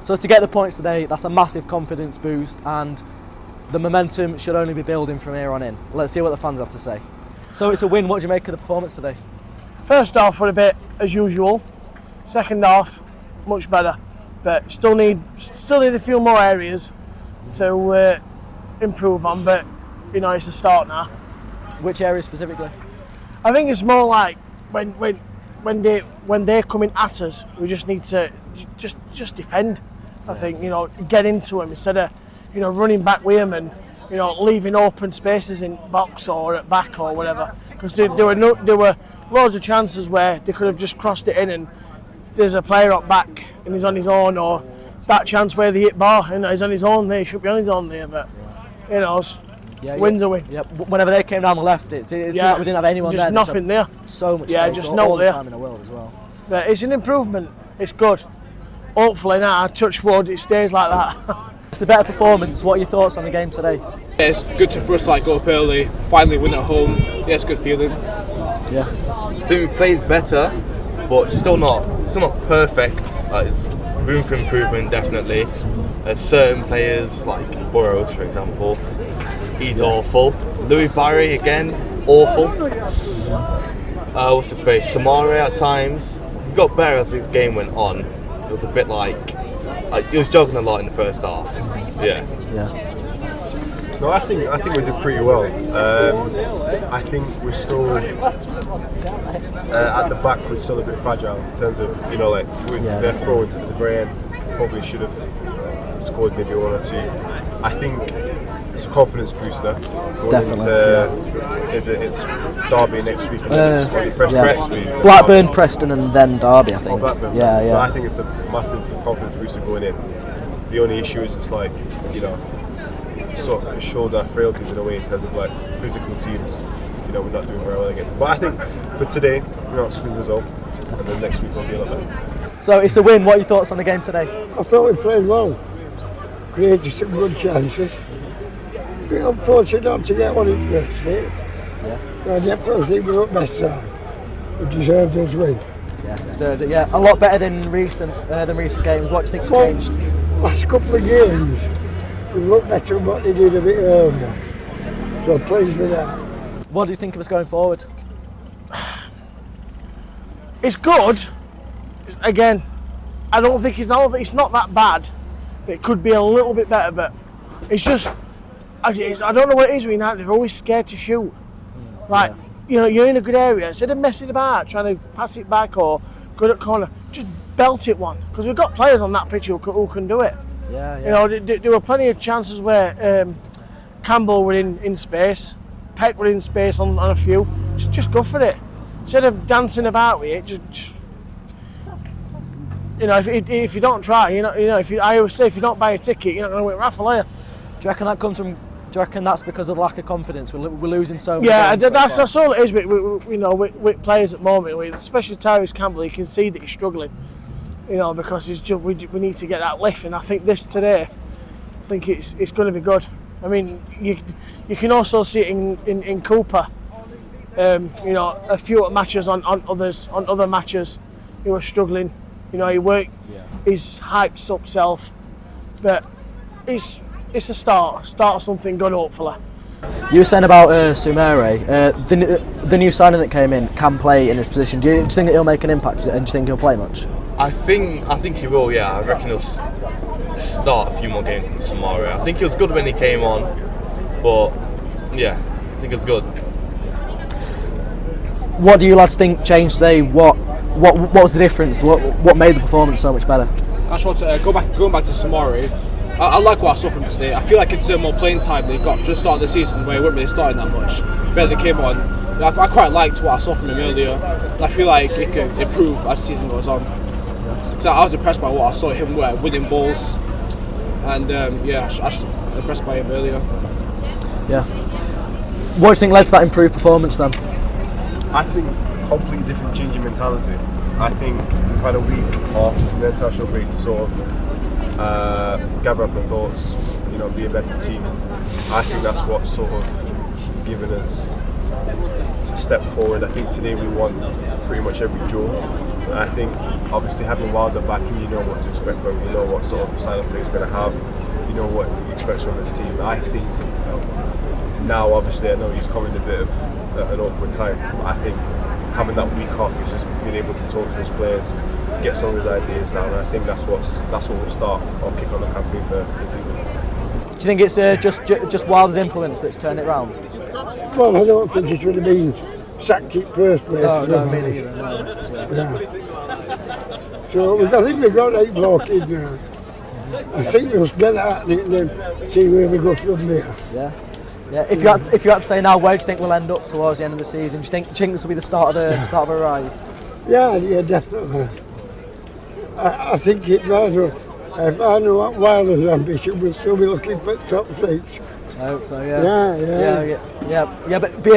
So to get the points today, that's a massive confidence boost, and the momentum should only be building from here on in. Let's see what the fans have to say. So it's a win. What do you make of the performance today? First half were a bit as usual. Second half, much better, but still need a few more areas to improve on. But you know, it's a start now. Which area specifically? I think it's more like when they're coming at us, we just need to just defend. I think, you know, get into them instead of, you know, running back with them and, you know, leaving open spaces in box or at back or whatever. Because there were loads of chances where they could have just crossed it in and there's a player up back and he's on his own, or that chance where they hit bar and he's on his own there, he should be on his own there, but, you know, wins a win. Yeah, whenever they came down the left, it seemed like we didn't have anyone just there. Nothing there. So much space, just all the time in the world as well. But it's an improvement. It's good. Hopefully now, touch wood, it stays like that. It's a better performance. What are your thoughts on the game today? Yeah, it's good for us to go up early, finally win at home. Yeah, it's a good feeling. Yeah. I think we played better, but still not perfect. It's room for improvement, definitely. There's certain players like Burrows, for example. He's awful. 𝗬𝗏𝗏𝗵 again, awful. What's his face? 𝗬𝗏𝗏𝗵 at times. He got better as the game went on. It was a bit like he was jogging a lot in the first half. Yeah. No, I think we did pretty well. I think we're still at the back. We're still a bit fragile in terms of, you know, like they're throwing at the very end. Probably should have scored maybe one or two. I think it's a confidence booster. It's Derby next week and then it's Preston. Blackburn, Preston, and then Derby, I think. Blackburn, yeah. So I think it's a massive confidence booster going in. The only issue is it's like, you know, sort of shoulder frailties in a way in terms of like physical teams. You know, we're not doing very well against them. But I think for today, we're not squeezing the result, and then next week will be a lot better. So it's a win. What are your thoughts on the game today? I thought we played well. Created some good chances. We're unfortunate not to get one in first, Steve. I definitely think we're up best side. We deserved this win. Yeah, a lot better than recent games. What do you think's changed? Last couple of games, we looked better than what they did a bit earlier. So pleased with that. What do you think of us going forward? It's good. Again, I don't think it's not that bad. It could be a little bit better, but it's just, I don't know what it is with United. They're always scared to shoot. Like, you know, you're in a good area. Instead of messing about, trying to pass it back or go at corner, just belt it one. Because we've got players on that pitch who can do it. Yeah. You know, there were plenty of chances where Campbell were in space, Peck were in space on a few. Just go for it. Instead of dancing about with it, just you know, if you don't try, I always say, if you don't buy a ticket, you're not going to win a raffle, are you? Do you reckon that comes from? Do you reckon that's because of the lack of confidence? We're losing so many. Yeah, that's all it is. With players at the moment, especially Tyrese Campbell, you can see that he's struggling. You know, because we need to get that lift, and I think today, I think it's going to be good. I mean, you can also see it in 𝗬𝗏𝗏𝗵. You know, a few matches on other matches, he was struggling. You know, he worked, he's hyped up self, but it's a start of something good, hopefully. You were saying about 𝗬𝗏𝗏𝗏, the new signing that came in can play in this position. Do you think that he'll make an impact, and do you think he'll play much? I think he will. Yeah, I reckon he'll start a few more games than 𝗬𝗏𝗏𝗏. I think he was good when he came on, but yeah, I think it was good. What do you lads think changed today? What was the difference? What made the performance so much better? I just want to going back to 𝗬𝗏𝗏𝗏. I like what I saw from him today. I feel like in terms of more playing time they got just started the season where he wasn't really starting that much. But they came on. I quite liked what I saw from him earlier. I feel like it can improve as the season goes on. So I was impressed by what I saw him winning balls, and I was impressed by him earlier. Yeah. What do you think led to that improved performance then? I think completely different change in mentality. I think we've had a week off the international break to sort of gather up our thoughts, you know, be a better team. I think that's what's sort of given us a step forward. I think today we won pretty much every draw. And I think obviously having Wilder back, you know what to expect from him, you know what sort of style of play he's going to have, you know what he expects from his team. I think now, obviously, I know he's coming a bit of an awkward time, but I think having that week off, he's just been able to talk to his players, get some of his ideas down, and I think that's what will start or kick on the campaign for the season. Do you think it's just Wilder's influence that's turned it round? Well, I don't think it would have been sacked it first place. No, me neither. No. So I think we've got 8 blocks in now. I think we'll get at it and then see where we go from there. Yeah. If you had to say now, where do you think we'll end up towards the end of the season? Do you think this will be the start of a rise? Yeah, definitely. I think it rather. If I know what Wilder's ambition, we'll still be looking for top 6. I hope so. Yeah. But be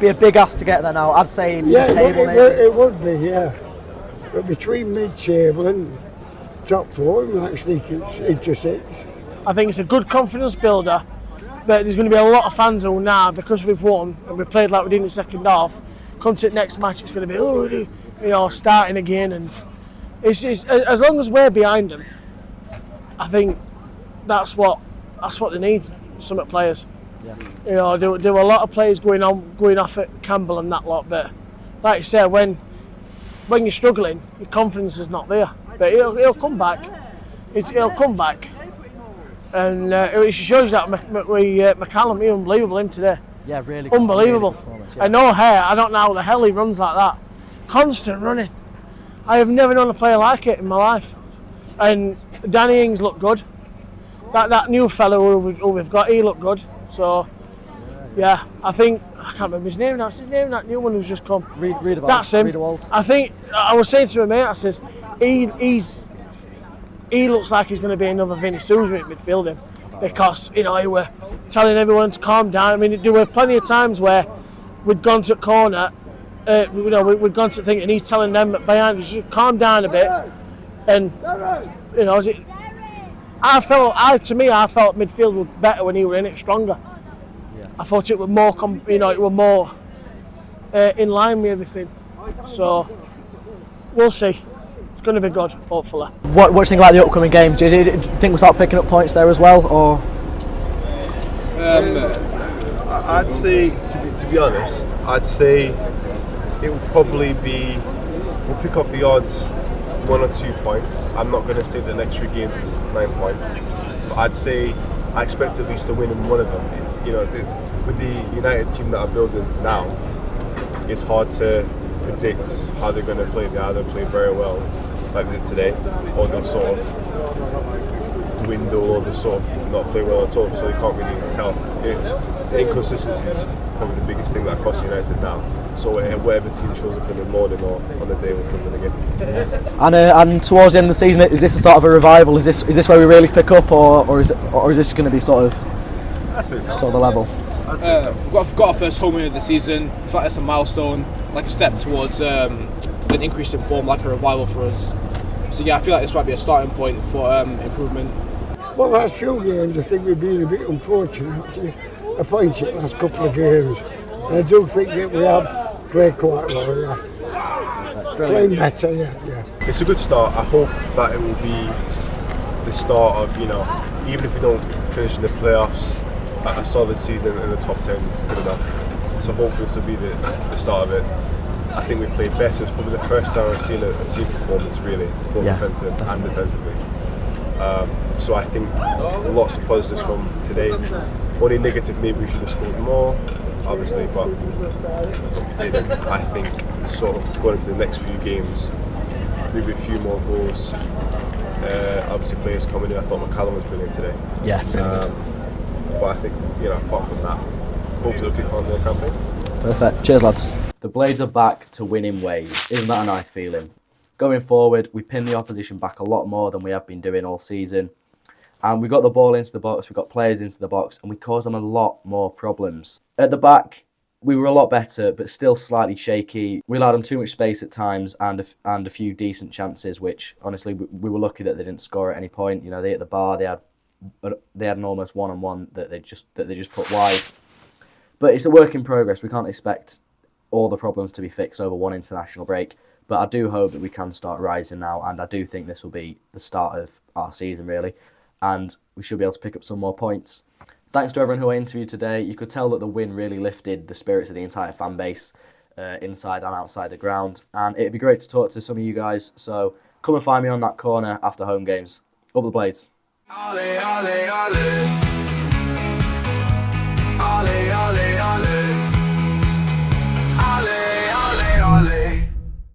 a big ask to get there now. I'd say mid-table. It would be, yeah. But between mid-table and top 4, we might sneak into 6. I think it's a good confidence builder, but there's going to be a lot of fans who now, because we've won and we played like we did in the second half, come to the next match, it's going to be starting again, and it's as long as we're behind them, I think that's what they need. Some players, there were a lot of players going off at Campbell and that lot, but like you said, when you're struggling, your confidence is not there. But he'll come back. He'll come back, and it shows that McCallum, he's unbelievable in today. Yeah, really. Unbelievable. Yeah. And no hair. I don't know how the hell he runs like that. Constant running. I have never known a player like it in my life. And Danny Ings looked good. That new fellow who we've got, he looked good. So, yeah, I think, I can't remember his name now. What's his name, that new one who's just come? 𝗍𝗿𝗍𝗍. That's him. 𝗍𝗍𝗍𝗍. I think, I was saying to my mate, I says, he looks like he's going to be another 𝗍𝗍𝗍 midfielding. Because, he were telling everyone to calm down. I mean, there were plenty of times where we'd gone to a corner, we'd gone to think, and he's telling them behind us, just calm down a bit. And, I felt midfield was better when he were in it, stronger. Yeah. I thought it was more, more in line with everything. So we'll see. It's going to be good, hopefully. What do you think about the upcoming games? Do you think we'll start picking up points there as well, or? I'd say, to be honest, I'd say it will probably be, we'll pick up the odds 1 or 2 points. I'm not going to say the next 3 games is 9 points, but I'd say I expect at least to win in one of them. It's, with the United team that I'm building now, it's hard to predict how they're going to play. They either play very well, like they did today, or they'll sort of dwindle, or they'll sort of not play well at all, so you can't really tell. The inconsistency is probably the biggest thing that costs United now. So whatever team shows up in the morning or on the day will win again. Yeah. And towards the end of the season, is this the start of a revival? Is this where we really pick up, or is this going to be sort of the level? We've got our first home win of the season. I feel like that's a milestone, like a step towards an increase in form, like a revival for us. So yeah, I feel like this might be a starting point for improvement. Well, last few games, I think we've been a bit unfortunate to appoint it last couple of games. And I do think that we have played quite well, yeah. Playing better, yeah. It's a good start. I hope that it will be the start of, even if we don't finish in the playoffs, a solid season in the top 10 is good enough. So hopefully this will be the start of it. I think we played better. It's probably the first time I've seen a team performance really, both offensive and defensively. So I think lots of positives from today. Only negative, maybe we should have scored more, obviously, but we didn't. I think sort of going into the next few games, maybe a few more goals. Obviously players coming in. I thought McCallum was brilliant today. Yeah. But I think, apart from that, hopefully they'll kick on their campaign. Perfect. Cheers, lads. The Blades are back to winning ways. Isn't that a nice feeling? Going forward, we pin the opposition back a lot more than we have been doing all season. And we got the ball into the box, we got players into the box, and we caused them a lot more problems. At the back, we were a lot better, but still slightly shaky. We allowed them too much space at times and a few decent chances, which honestly we were lucky that they didn't score at any point. They hit the bar, they had an almost one-on-one that they just put wide. But it's a work in progress. We can't expect all the problems to be fixed over one international break. But I do hope that we can start rising now, and I do think this will be the start of our season, really. And we should be able to pick up some more points. Thanks to everyone who I interviewed today. You could tell that the win really lifted the spirits of the entire fan base, inside and outside the ground. And it'd be great to talk to some of you guys. So come and find me on that corner after home games. Up the Blades. 𝗚𝗿𝗿𝗶𝗹𝗵